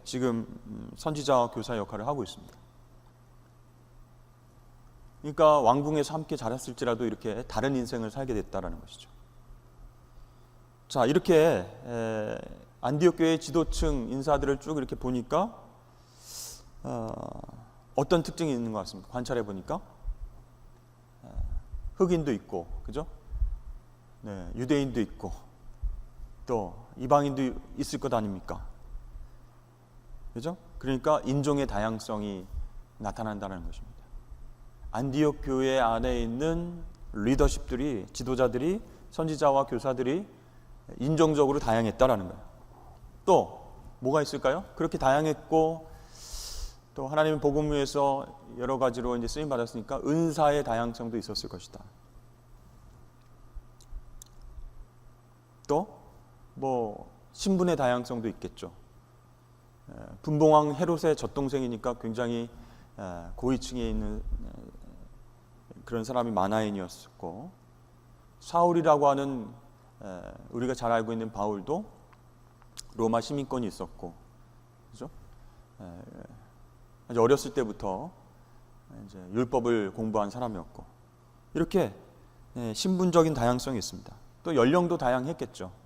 A: 지금 선지자와 교사 역할을 하고 있습니다. 그러니까 왕궁에서 함께 자랐을지라도 이렇게 다른 인생을 살게 됐다라는 것이죠. 자, 이렇게 안디옥 교회 지도층 인사들을 쭉 이렇게 보니까 어떤 특징이 있는 것 같습니다. 관찰해 보니까 흑인도 있고, 그죠? 네, 유대인도 있고, 또 이방인도 있을 것 아닙니까? 그죠? 그러니까 인종의 다양성이 나타난다는 것입니다. 안디옥 교회 안에 있는 리더십들이, 지도자들이, 선지자와 교사들이 인종적으로 다양했다라는 거예요. 또 뭐가 있을까요? 그렇게 다양했고 또 하나님의 복음을 위해서 여러 가지로 이제 쓰임 받았으니까 은사의 다양성도 있었을 것이다. 또 뭐 신분의 다양성도 있겠죠. 분봉왕 헤롯의 젖동생이니까 굉장히 고위층에 있는 그런 사람이 마나엔이었고, 사울이라고 하는 우리가 잘 알고 있는 바울도 로마 시민권이 있었고, 그죠? 아주 어렸을 때부터 이제 율법을 공부한 사람이었고, 이렇게 신분적인 다양성이 있습니다. 또 연령도 다양했겠죠.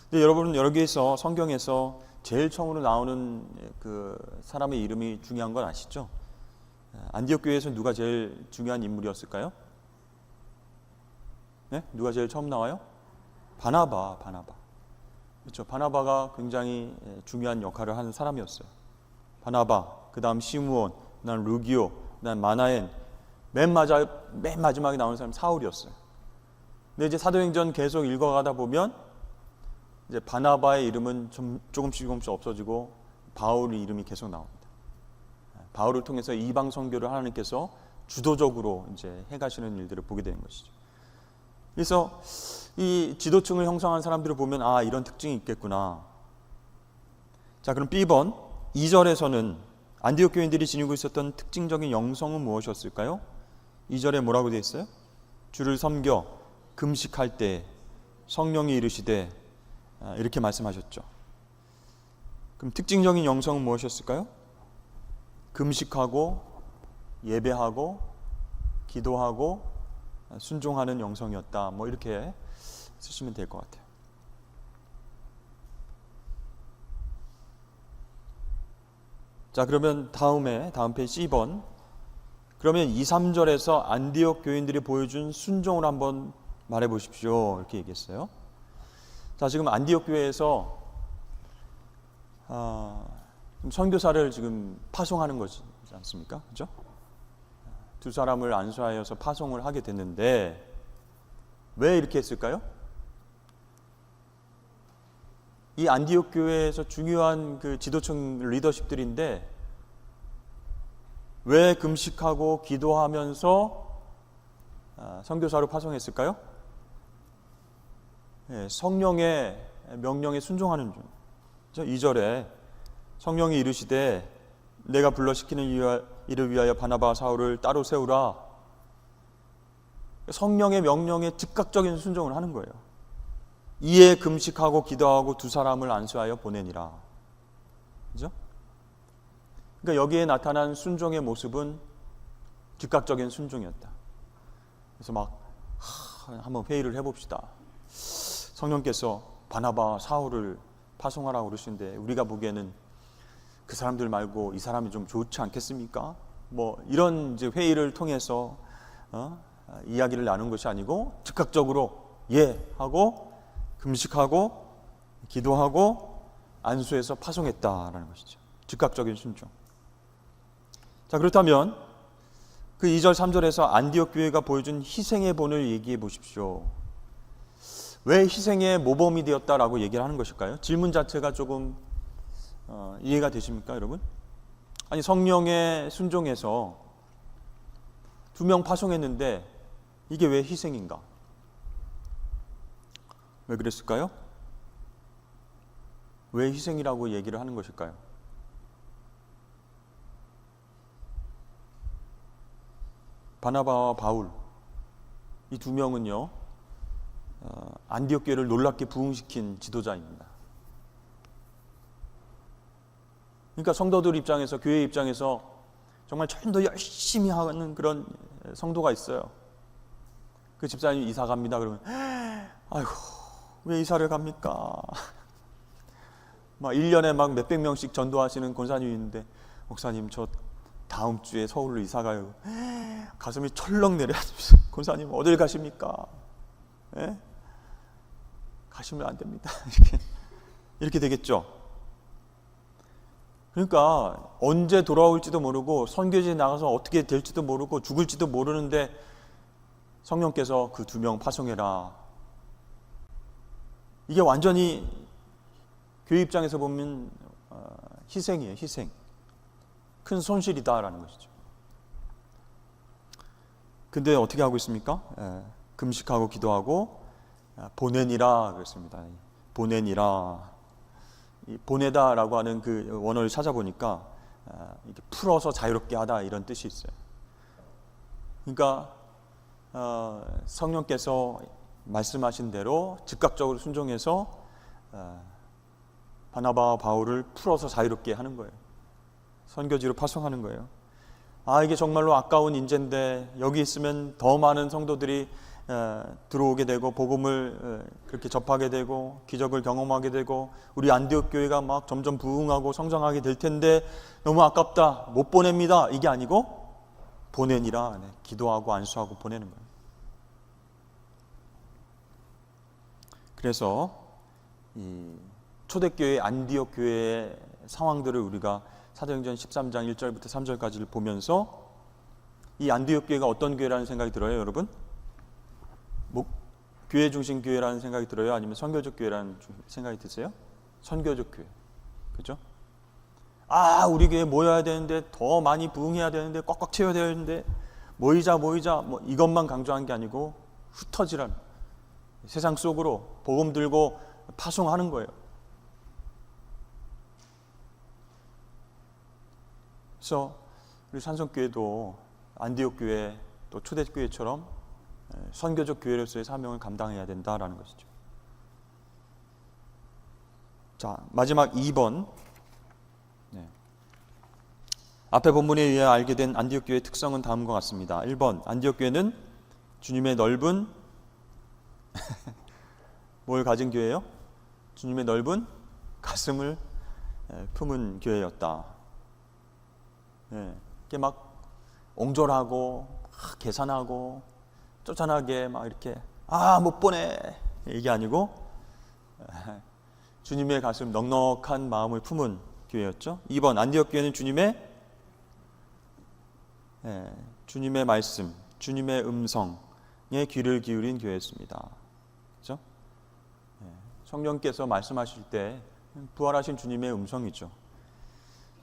A: 근데 여러분은 여기에서 성경에서 제일 처음으로 나오는 그 사람의 이름이 중요한 건 아시죠? 안디옥 교회에서 누가 제일 중요한 인물이었을까요? 네? 누가 제일 처음 나와요? 바나바. 그렇죠. 바나바가 굉장히 중요한 역할을 하는 사람이었어요. 바나바, 그 다음 시므온, 그 다음 루기오, 그 다음 마나엔, 맨 마지막에 나오는 사람이 사울이었어요. 근데 이제 사도행전 계속 읽어가다 보면 이제 바나바의 이름은 조금씩 없어지고 바울의 이름이 계속 나옵니다. 바울을 통해서 이방 선교를 하나님께서 주도적으로 이제 해가시는 일들을 보게 되는 것이죠. 그래서 이 지도층을 형성한 사람들을 보면 아, 이런 특징이 있겠구나. 자, 그럼 B번 2절에서는 안디옥 교인들이 지니고 있었던 특징적인 영성은 무엇이었을까요? 2절에 뭐라고 되어 있어요? 주를 섬겨 금식할 때 성령이 이르시되, 이렇게 말씀하셨죠. 그럼 특징적인 영성은 무엇이었을까요? 금식하고 예배하고 기도하고 순종하는 영성이었다. 뭐 이렇게 쓰시면 될 것 같아요. 자, 그러면 다음 페이지 2번. 그러면 2, 3절에서 안디옥 교인들이 보여준 순종을 한번 말해 보십시오. 이렇게 얘기했어요. 자, 지금 안디옥 교회에서 선교사를 지금 파송하는 거지 않습니까? 그죠? 두 사람을 안수하여서 파송을 하게 됐는데 왜 이렇게 했을까요? 이 안디옥 교회에서 중요한 그 지도층 리더십들인데 왜 금식하고 기도하면서 선교사로 파송했을까요? 성령의 명령에 순종하는 중. 2절에 성령이 이르시되 내가 불러시키는 이를 위하여 바나바와 사울을 따로 세우라. 성령의 명령에 즉각적인 순종을 하는 거예요. 이에 금식하고 기도하고 두 사람을 안수하여 보내니라. 그죠? 그러니까 여기에 나타난 순종의 모습은 즉각적인 순종이었다. 그래서 막 한번 회의를 해봅시다. 성령께서 바나바 사울을 파송하라고 그러시는데 우리가 보기에는 그 사람들 말고 이 사람이 좀 좋지 않겠습니까? 뭐 이런 이제 회의를 통해서 이야기를 나눈 것이 아니고 즉각적으로 예 하고 금식하고 기도하고 안수해서 파송했다라는 것이죠. 즉각적인 순종. 자, 그렇다면 그 2절 3절에서 안디옥 교회가 보여준 희생의 본을 얘기해 보십시오. 왜 희생의 모범이 되었다라고 얘기를 하는 것일까요? 질문 자체가 조금 이해가 되십니까, 여러분? 아니, 성령의 순종에서 2명 파송했는데 이게 왜 희생인가? 왜 그랬을까요? 왜 희생이라고 얘기를 하는 것일까요? 바나바와 바울, 이 2명은요 안디옥 교회를 놀랍게 부흥시킨 지도자입니다. 그러니까 성도들 입장에서, 교회 입장에서 정말 좀 더 열심히 하는 그런 성도가 있어요. 그 집사님 이사 갑니다 그러면 아이고 왜 이사를 갑니까? 막 1년에 막 몇백 명씩 전도하시는 권사님이 있는데 목사님 저 다음 주에 서울로 이사 가요. 가슴이 철렁 내려앉습니다. 권사님 어딜 가십니까? 예? 가시면 안 됩니다. 이렇게 되겠죠. 그러니까 언제 돌아올지도 모르고 선교지에 나가서 어떻게 될지도 모르고 죽을지도 모르는데 성령께서 그 2명 파송해라. 이게 완전히 교회 입장에서 보면 희생이에요. 희생. 큰 손실이다라는 것이죠. 근데 어떻게 하고 있습니까? 금식하고 기도하고 보내니라 그랬습니다. 보내니라. 이 보내다라고 하는 그 원어를 찾아보니까 이렇게 풀어서 자유롭게 하다 이런 뜻이 있어요. 그러니까 성령께서 말씀하신 대로 즉각적으로 순종해서 바나바와 바울을 풀어서 자유롭게 하는 거예요. 선교지로 파송하는 거예요. 이게 정말로 아까운 인재인데 여기 있으면 더 많은 성도들이 들어오게 되고 복음을 그렇게 접하게 되고 기적을 경험하게 되고 우리 안디옥 교회가 막 점점 부흥하고 성장하게 될 텐데 너무 아깝다, 못 보냅니다. 이게 아니고 보내니라. 기도하고 안수하고 보내는 거예요. 그래서 이 초대교회 안디옥 교회의 상황들을 우리가 사도행전 13장 1절부터 3절까지를 보면서 이 안디옥 교회가 어떤 교회라는 생각이 들어요, 여러분? 교회 중심 교회라는 생각이 들어요? 아니면 선교적 교회라는 생각이 드세요? 선교적 교회. 그죠? 우리 교회 모여야 되는데 더 많이 부흥해야 되는데 꽉꽉 채워야 되는데 모이자 뭐 이것만 강조한 게 아니고 흩어지라는 세상 속으로 복음 들고 파송하는 거예요. 그래서 우리 산성교회도 안디옥 교회 또 초대교회처럼 선교적 교회로서의 사명을 감당해야 된다라는 것이죠. 자, 마지막 2번. 앞에 본문에 의해 알게 된 안디옥 교회의 특성은 다음과 같습니다. 1번, 안디옥 교회는 주님의 넓은 뭘 가진 교회예요? 주님의 넓은 가슴을 품은 교회였다. 이게 막 옹졸하고 막 계산하고 쪼잔하게 막 이렇게 못 보내 이게 아니고 주님의 가슴 넉넉한 마음을 품은 교회였죠. 2번, 안디옥 교회는 주님의 말씀, 주님의 음성에 귀를 기울인 교회였습니다. 그렇죠? 성령께서 말씀하실 때 부활하신 주님의 음성이죠.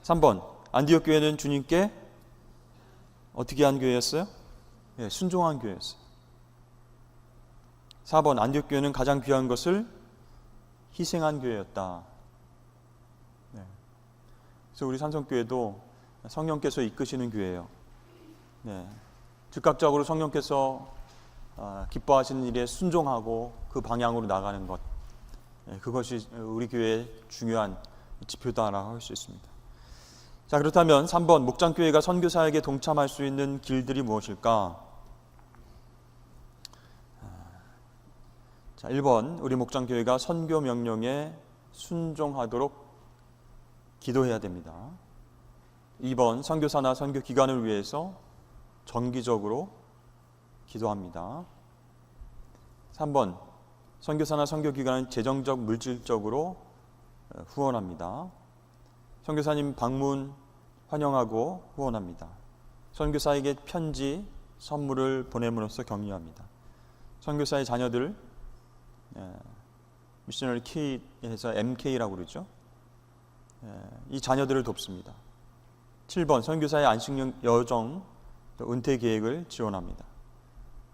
A: 3번, 안디옥 교회는 주님께 어떻게 한 교회였어요? 순종한 교회였어요. 4번, 안디옥 교회는 가장 귀한 것을 희생한 교회였다. 그래서 우리 산성교회도 성령께서 이끄시는 교회예요. 즉각적으로 성령께서 기뻐하시는 일에 순종하고 그 방향으로 나가는 것, 그것이 우리 교회의 중요한 지표다라고 할 수 있습니다. 자, 그렇다면 3번, 목장교회가 선교사에게 동참할 수 있는 길들이 무엇일까? 자, 1번, 우리 목장교회가 선교 명령에 순종하도록 기도해야 됩니다. 2번, 선교사나 선교 기관을 위해서 정기적으로 기도합니다. 3번, 선교사나 선교 기관은 재정적, 물질적으로 후원합니다. 선교사님 방문 환영하고 후원합니다. 선교사에게 편지, 선물을 보냄으로써 격려합니다. 선교사의 자녀들 미셔너리 키에서 MK라고 그러죠. 이 자녀들을 돕습니다. 7번, 선교사의 안식 여정, 은퇴 계획을 지원합니다.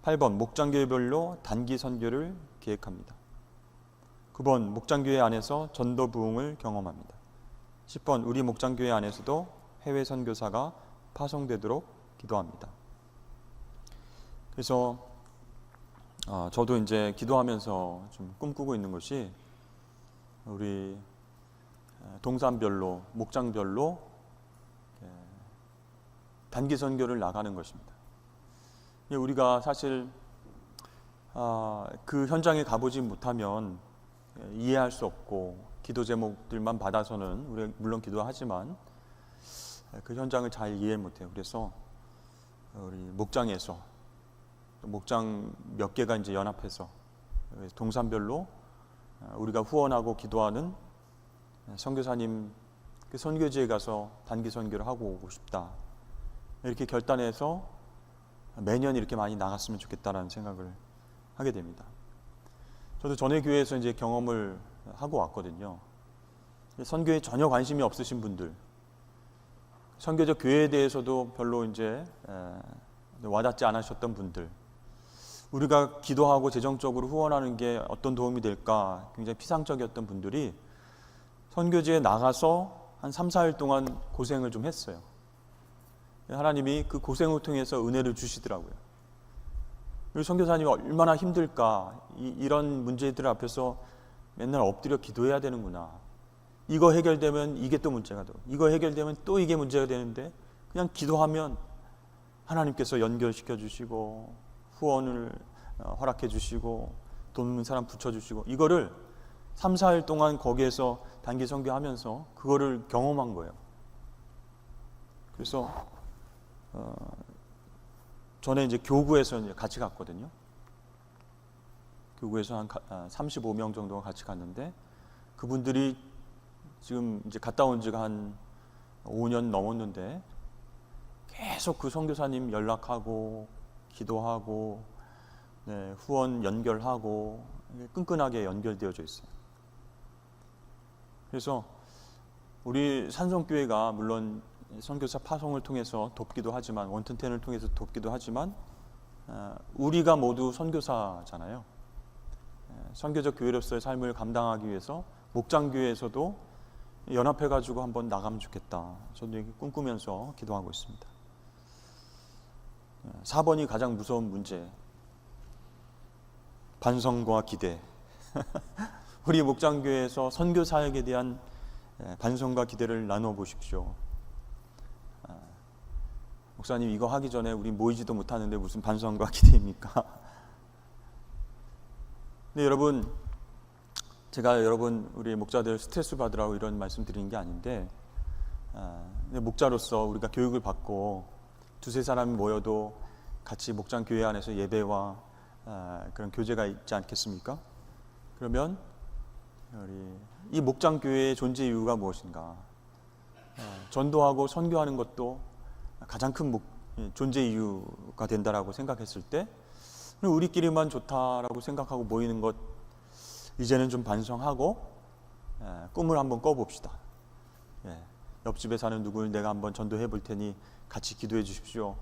A: 8번, 목장교회별로 단기 선교를 계획합니다. 9번, 목장교회 안에서 전도 부흥을 경험합니다. 10번, 우리 목장교회 안에서도 해외 선교사가 파송되도록 기도합니다. 그래서 저도 이제 기도하면서 좀 꿈꾸고 있는 것이 우리 동산별로, 목장별로 단기 선교를 나가는 것입니다. 우리가 사실 그 현장에 가보지 못하면 이해할 수 없고 기도 제목들만 받아서는 우리 물론 기도하지만 그 현장을 잘 이해 못해요. 그래서 우리 목장에서 목장 몇 개가 이제 연합해서 동산별로 우리가 후원하고 기도하는 선교사님 그 선교지에 가서 단기 선교를 하고 오고 싶다, 이렇게 결단해서 매년 이렇게 많이 나갔으면 좋겠다라는 생각을 하게 됩니다. 저도 전에 교회에서 이제 경험을 하고 왔거든요. 선교에 전혀 관심이 없으신 분들, 선교적 교회에 대해서도 별로 이제 와닿지 않으셨던 분들, 우리가 기도하고 재정적으로 후원하는 게 어떤 도움이 될까 굉장히 피상적이었던 분들이 선교지에 나가서 한 3, 4일 동안 고생을 좀 했어요. 하나님이 그 고생을 통해서 은혜를 주시더라고요. 우리 선교사님이 얼마나 힘들까, 이런 문제들 앞에서 맨날 엎드려 기도해야 되는구나, 이거 해결되면 이게 또 문제가 되고 이거 해결되면 또 이게 문제가 되는데 그냥 기도하면 하나님께서 연결시켜 주시고 후원을 허락해 주시고 돈 없는 사람 붙여주시고, 이거를 3, 4일 동안 거기에서 단기 선교하면서 그거를 경험한 거예요. 그래서 전에 이제 교구에서 이제 같이 갔거든요. 교구에서 한 35명 정도가 같이 갔는데, 그분들이 지금 이제 갔다 온 지가 한 5년 넘었는데 계속 그 선교사님 연락하고 기도하고 후원 연결하고 끈끈하게 연결되어져 있어요. 그래서 우리 산성교회가 물론 선교사 파송을 통해서 돕기도 하지만, 원턴텐을 통해서 돕기도 하지만, 우리가 모두 선교사잖아요. 선교적 교회로서의 삶을 감당하기 위해서 목장교회에서도 연합해가지고 한번 나가면 좋겠다, 저도 이렇게 꿈꾸면서 기도하고 있습니다. 4번이 가장 무서운 문제, 반성과 기대. 우리 목장교회에서 선교 사역에 대한 반성과 기대를 나눠 보십시오. 목사님, 이거 하기 전에 우리 모이지도 못하는데 무슨 반성과 기대입니까? 근데 여러분, 제가 우리 목자들 스트레스 받으라고 이런 말씀 드리는 게 아닌데, 목자로서 우리가 교육을 받고 두세 사람이 모여도 같이 목장 교회 안에서 예배와 그런 교제가 있지 않겠습니까? 그러면 이 목장 교회의 존재 이유가 무엇인가? 전도하고 선교하는 것도 가장 큰 존재 이유가 된다라고 생각했을 때, 우리끼리만 좋다라고 생각하고 모이는 것, 이제는 좀 반성하고 꿈을 한번 꿔봅시다. 옆집에 사는 누구를 내가 한번 전도해 볼 테니 같이 기도해 주십시오.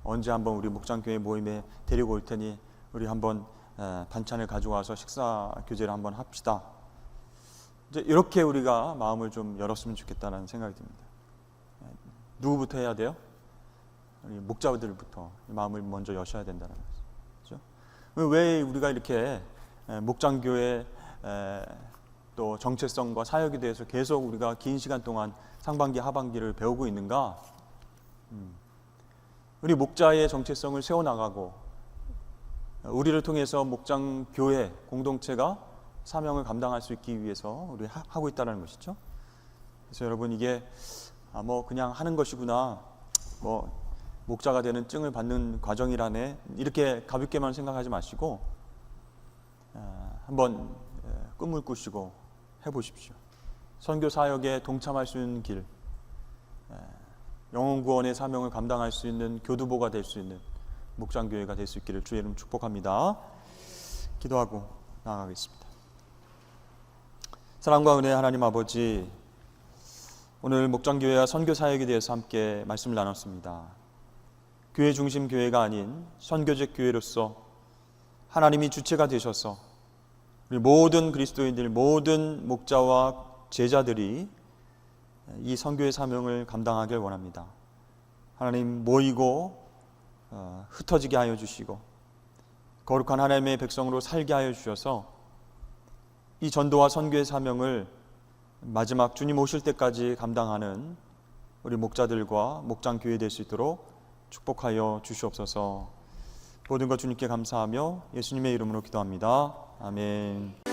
A: 언제 한번 우리 목장교회 모임에 데리고 올 테니 우리 한번 반찬을 가져와서 식사 교제를 한번 합시다. 이제 이렇게 우리가 마음을 좀 열었으면 좋겠다는 생각이 듭니다. 누구부터 해야 돼요? 우리 목자들부터 마음을 먼저 여셔야 된다는 거죠. 그렇죠? 왜 우리가 이렇게 목장교회 또 정체성과 사역에 대해서 계속 우리가 긴 시간 동안 상반기 하반기를 배우고 있는가? 우리 목자의 정체성을 세워나가고 우리를 통해서 목장교회 공동체가 사명을 감당할 수 있기 위해서 우리 하고 있다는 것이죠. 그래서 여러분, 이게 그냥 하는 것이구나, 목자가 되는 증을 받는 과정이라네, 이렇게 가볍게만 생각하지 마시고 한번 꿈을 꾸시고 해보십시오. 선교 사역에 동참할 수 있는 길, 영혼 구원의 사명을 감당할 수 있는 교두보가 될 수 있는 목장교회가 될 수 있기를 주의 이름 축복합니다. 기도하고 나아가겠습니다. 사랑과 은혜 하나님 아버지, 오늘 목장교회와 선교 사역에 대해서 함께 말씀을 나눴습니다. 교회 중심 교회가 아닌 선교적 교회로서 하나님이 주체가 되셔서 우리 모든 그리스도인들, 모든 목자와 제자들이 이 선교의 사명을 감당하길 원합니다. 하나님, 모이고 흩어지게 하여 주시고 거룩한 하나님의 백성으로 살게 하여 주셔서 이 전도와 선교의 사명을 마지막 주님 오실 때까지 감당하는 우리 목자들과 목장교회 될 수 있도록 축복하여 주시옵소서. 모든 것 주님께 감사하며 예수님의 이름으로 기도합니다. 아멘.